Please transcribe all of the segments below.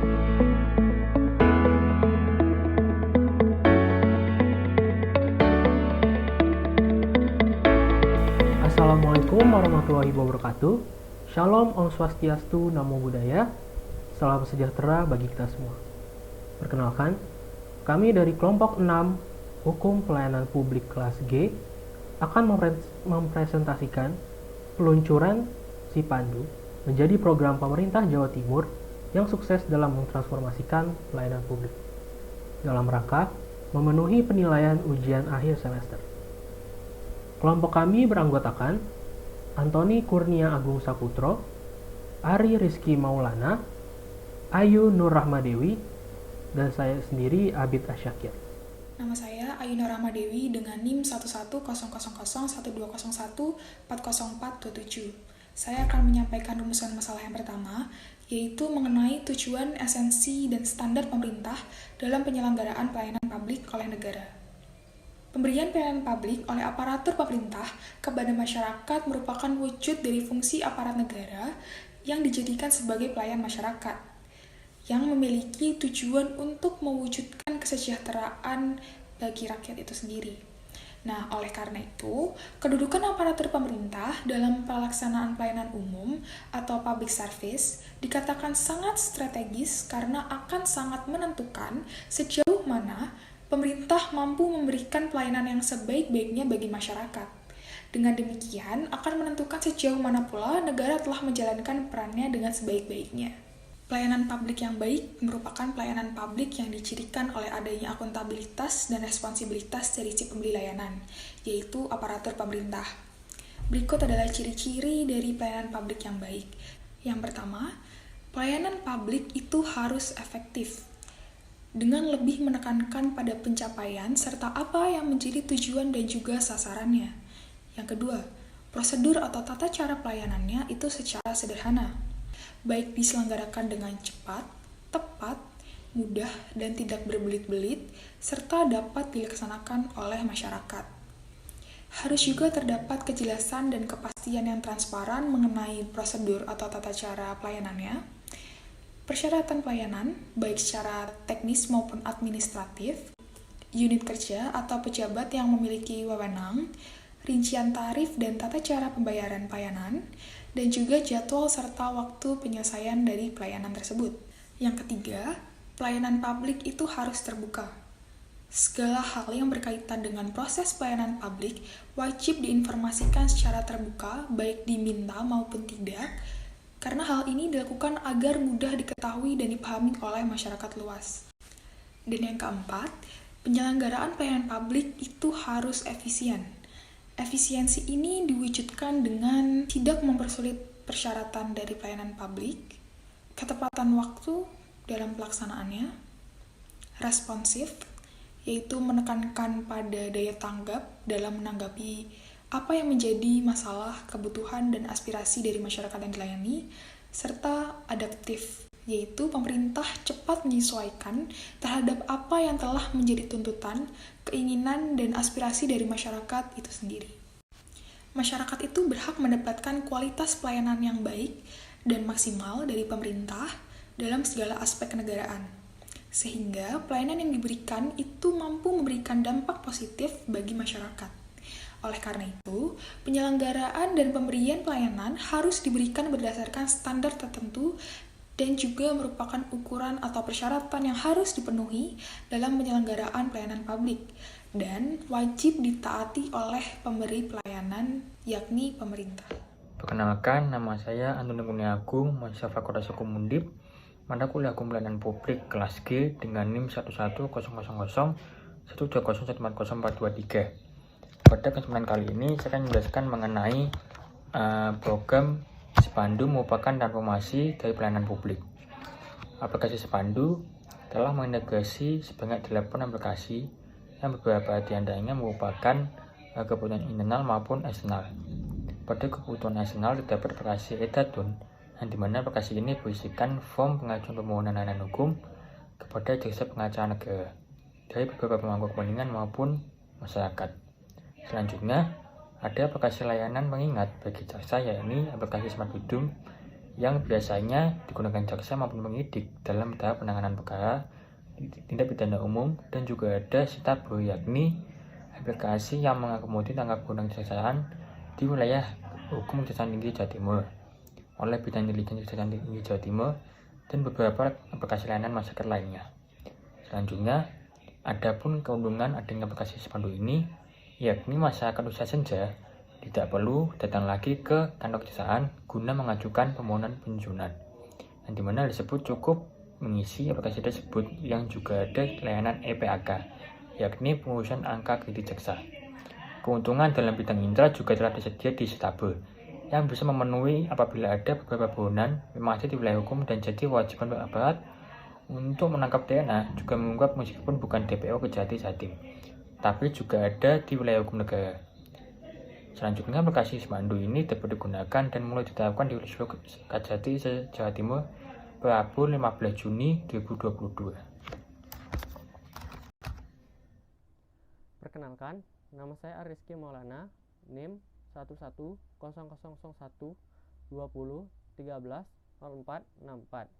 Assalamualaikum warahmatullahi wabarakatuh. Shalom, Om Swastiastu, Namo Buddhaya. Salam sejahtera bagi kita semua. Perkenalkan, kami dari kelompok 6 Hukum Pelayanan Publik kelas G akan mempresentasikan peluncuran Si Pandu menjadi program pemerintah Jawa Timur yang sukses dalam mentransformasikan pelayanan publik dalam rangka memenuhi penilaian ujian akhir semester. Kelompok kami beranggotakan Antoni Kurnia Agung Saputro, Ari Rizky Maulana, Ayu Nur Rahmadewi, dan saya sendiri Abid Asyakir. Nama saya Ayu Nur Rahmadewi dengan NIM 1100012014047. Saya akan menyampaikan rumusan masalah yang pertama, yaitu mengenai tujuan, esensi, dan standar pemerintah dalam penyelenggaraan pelayanan publik oleh negara. Pemberian pelayanan publik oleh aparatur pemerintah kepada masyarakat merupakan wujud dari fungsi aparat negara yang dijadikan sebagai pelayan masyarakat, yang memiliki tujuan untuk mewujudkan kesejahteraan bagi rakyat itu sendiri. Nah, oleh karena itu, kedudukan aparatur pemerintah dalam pelaksanaan pelayanan umum atau public service dikatakan sangat strategis karena akan sangat menentukan sejauh mana pemerintah mampu memberikan pelayanan yang sebaik-baiknya bagi masyarakat. Dengan demikian, akan menentukan sejauh mana pula negara telah menjalankan perannya dengan sebaik-baiknya. Pelayanan publik yang baik merupakan pelayanan publik yang dicirikan oleh adanya akuntabilitas dan responsibilitas dari si pemberi layanan, yaitu aparatur pemerintah. Berikut adalah ciri-ciri dari pelayanan publik yang baik. Yang pertama, pelayanan publik itu harus efektif, dengan lebih menekankan pada pencapaian serta apa yang menjadi tujuan dan juga sasarannya. Yang kedua, prosedur atau tata cara pelayanannya itu secara sederhana, baik diselenggarakan dengan cepat, tepat, mudah, dan tidak berbelit-belit, serta dapat dilaksanakan oleh masyarakat. Harus juga terdapat kejelasan dan kepastian yang transparan mengenai prosedur atau tata cara pelayanannya, persyaratan pelayanan, baik secara teknis maupun administratif, unit kerja atau pejabat yang memiliki wewenang, rincian tarif dan tata cara pembayaran pelayanan, dan juga jadwal serta waktu penyelesaian dari pelayanan tersebut. Yang ketiga, pelayanan publik itu harus terbuka. Segala hal yang berkaitan dengan proses pelayanan publik wajib diinformasikan secara terbuka, baik diminta maupun tidak, karena hal ini dilakukan agar mudah diketahui dan dipahami oleh masyarakat luas. Dan yang keempat, penyelenggaraan pelayanan publik itu harus efisien. Efisiensi ini diwujudkan dengan tidak mempersulit persyaratan dari pelayanan publik, ketepatan waktu dalam pelaksanaannya, responsif, yaitu menekankan pada daya tanggap dalam menanggapi apa yang menjadi masalah, kebutuhan, dan aspirasi dari masyarakat yang dilayani, serta adaptif, yaitu pemerintah cepat menyesuaikan terhadap apa yang telah menjadi tuntutan, keinginan, dan aspirasi dari masyarakat itu sendiri. Masyarakat itu berhak mendapatkan kualitas pelayanan yang baik dan maksimal dari pemerintah dalam segala aspek kenegaraan, sehingga pelayanan yang diberikan itu mampu memberikan dampak positif bagi masyarakat. Oleh karena itu, penyelenggaraan dan pemberian pelayanan harus diberikan berdasarkan standar tertentu dan juga merupakan ukuran atau persyaratan yang harus dipenuhi dalam penyelenggaraan pelayanan publik dan wajib ditaati oleh pemberi pelayanan, yakni pemerintah. Perkenalkan, nama saya Antoni Kurnia Agung, mahasiswa Fakultas Hukum Undip, mata kuliah Hukum Pelayanan Publik kelas G dengan NIM 1100012014043. Pada kesempatan kali ini, saya akan menjelaskan mengenai program Si Pandu merupakan transformasi dari pelayanan publik. Aplikasi Si Pandu telah mengintegrasi sebanyak 8 aplikasi yang beberapa di antaranya merupakan kebutuhan internal maupun eksternal. Pada kebutuhan eksternal terdapat aplikasi Edatun, yang dimana aplikasi ini berisikan form pengajuan permohonan layanan hukum kepada jasa pengacara negara dari beberapa pemangku kepentingan maupun masyarakat. Selanjutnya, ada aplikasi layanan pengingat bagi jaksa, yakni aplikasi Smart Bidum, yang biasanya digunakan jaksa maupun penyidik dalam tahap penanganan perkara tindak pidana umum, dan juga ada Sitabo, yakni aplikasi yang mengakomodir tangkap gunang kejaksaan di wilayah hukum Kejaksaan Tinggi Jawa Timur oleh Bidang Intelijen Kejaksaan Tinggi Jawa Timur dan beberapa aplikasi layanan masyarakat lainnya. Selanjutnya, adapun keuntungan adanya aplikasi Sipandu ini, yakni masyarakat usia senja tidak perlu datang lagi ke kantor kejaksaan guna mengajukan permohonan pensiunan, yang dimana disebut cukup mengisi aplikasi tersebut yang juga ada layanan EPAK, yakni pengurusan angka kredit jaksa. Keuntungan dalam bidang intra juga telah tersedia di Sitabo, yang bisa memenuhi apabila ada beberapa permohonan masih di wilayah hukum dan jadi kewajiban aparat untuk menangkap DNA juga mengungkap meskipun bukan DPO Kejati Jatim, tapi juga ada di wilayah hukum negara. Selanjutnya, aplikasi Sipandu ini dapat digunakan dan mulai diterapkan di seluruh Kejati Jawa Timur Rabu 15 Juni 2022. Perkenalkan, nama saya Ariski Maulana, NIM 11010120130464.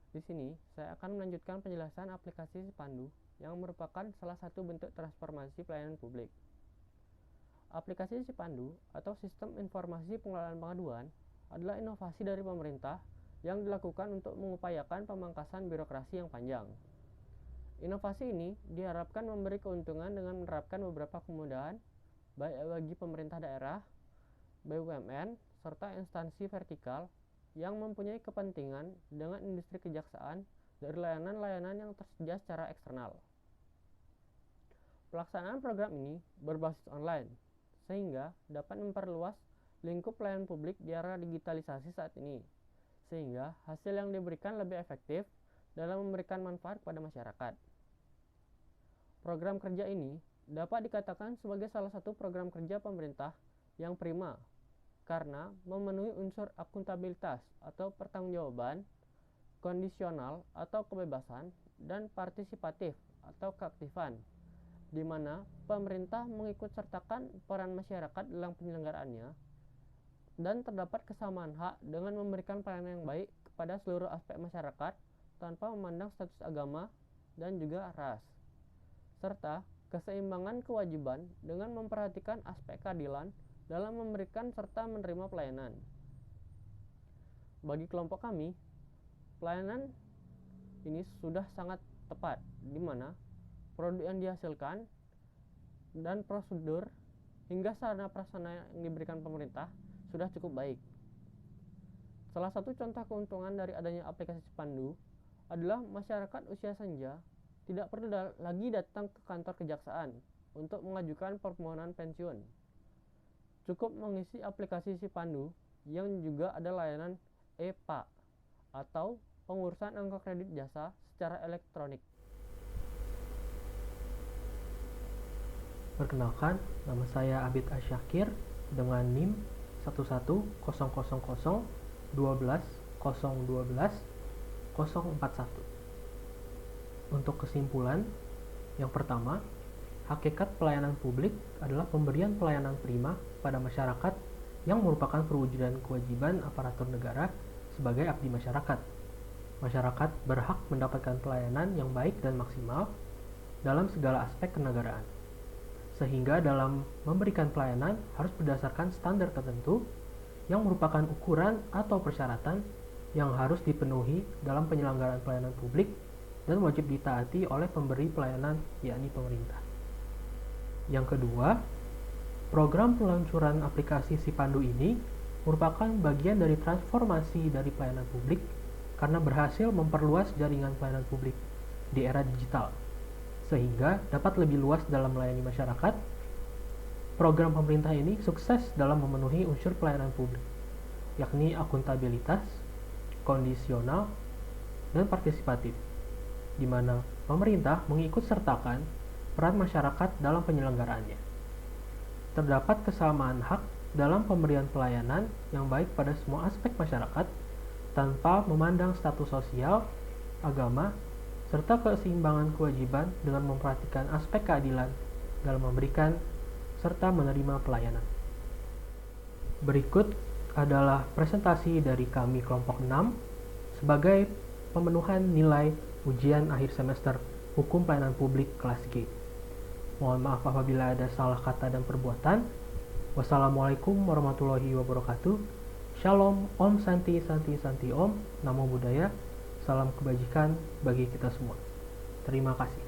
Di sini, saya akan melanjutkan penjelasan aplikasi Sipandu yang merupakan salah satu bentuk transformasi pelayanan publik. Aplikasi Sipandu atau Sistem Informasi Pengelolaan Pengaduan adalah inovasi dari pemerintah yang dilakukan untuk mengupayakan pemangkasan birokrasi yang panjang. Inovasi ini diharapkan memberi keuntungan dengan menerapkan beberapa kemudahan baik bagi pemerintah daerah, BUMN, serta instansi vertikal yang mempunyai kepentingan dengan industri kejaksaan dari layanan-layanan yang tersedia secara eksternal. Pelaksanaan program ini berbasis online, sehingga dapat memperluas lingkup pelayanan publik di era digitalisasi saat ini, sehingga hasil yang diberikan lebih efektif dalam memberikan manfaat kepada masyarakat. Program kerja ini dapat dikatakan sebagai salah satu program kerja pemerintah yang prima, karena memenuhi unsur akuntabilitas atau pertanggungjawaban, kondisional atau kebebasan, dan partisipatif atau keaktifan, di mana pemerintah mengikut sertakan peran masyarakat dalam penyelenggaraannya, dan terdapat kesamaan hak dengan memberikan pelayanan yang baik kepada seluruh aspek masyarakat tanpa memandang status agama dan juga ras, serta keseimbangan kewajiban dengan memperhatikan aspek keadilan dalam memberikan serta menerima pelayanan. Bagi kelompok kami, pelayanan ini sudah sangat tepat, di mana produk yang dihasilkan dan prosedur hingga sarana prasarana yang diberikan pemerintah sudah cukup baik. Salah satu contoh keuntungan dari adanya aplikasi Sipandu adalah masyarakat usia senja tidak perlu lagi datang ke kantor kejaksaan untuk mengajukan permohonan pensiun. Cukup mengisi aplikasi Sipandu yang juga ada layanan EPA atau pengurusan angka kredit jasa secara elektronik. Perkenalkan, nama saya Abid Asyakir dengan NIM 110012120041. Untuk kesimpulan, yang pertama, hakikat pelayanan publik adalah pemberian pelayanan prima pada masyarakat yang merupakan perwujudan kewajiban aparatur negara sebagai abdi masyarakat. Masyarakat berhak mendapatkan pelayanan yang baik dan maksimal dalam segala aspek kenegaraan, sehingga dalam memberikan pelayanan harus berdasarkan standar tertentu yang merupakan ukuran atau persyaratan yang harus dipenuhi dalam penyelenggaraan pelayanan publik dan wajib ditaati oleh pemberi pelayanan, yakni pemerintah. Yang kedua, program peluncuran aplikasi Sipandu ini merupakan bagian dari transformasi dari pelayanan publik karena berhasil memperluas jaringan pelayanan publik di era digital, sehingga dapat lebih luas dalam melayani masyarakat. Program pemerintah ini sukses dalam memenuhi unsur pelayanan publik, yakni akuntabilitas, kondisional, dan partisipatif, di mana pemerintah mengikut sertakan peran masyarakat dalam penyelenggaraannya. Terdapat kesamaan hak dalam pemberian pelayanan yang baik pada semua aspek masyarakat tanpa memandang status sosial, agama, serta keseimbangan kewajiban dengan memperhatikan aspek keadilan dalam memberikan serta menerima pelayanan. Berikut adalah presentasi dari kami kelompok 6 sebagai pemenuhan nilai ujian akhir semester Hukum Pelayanan Publik kelas G. Mohon maaf apabila ada salah kata dan perbuatan. Wassalamualaikum warahmatullahi wabarakatuh. Shalom, Om Santi Santi Santi Om, Namo Buddhaya. Salam kebajikan bagi kita semua. Terima kasih.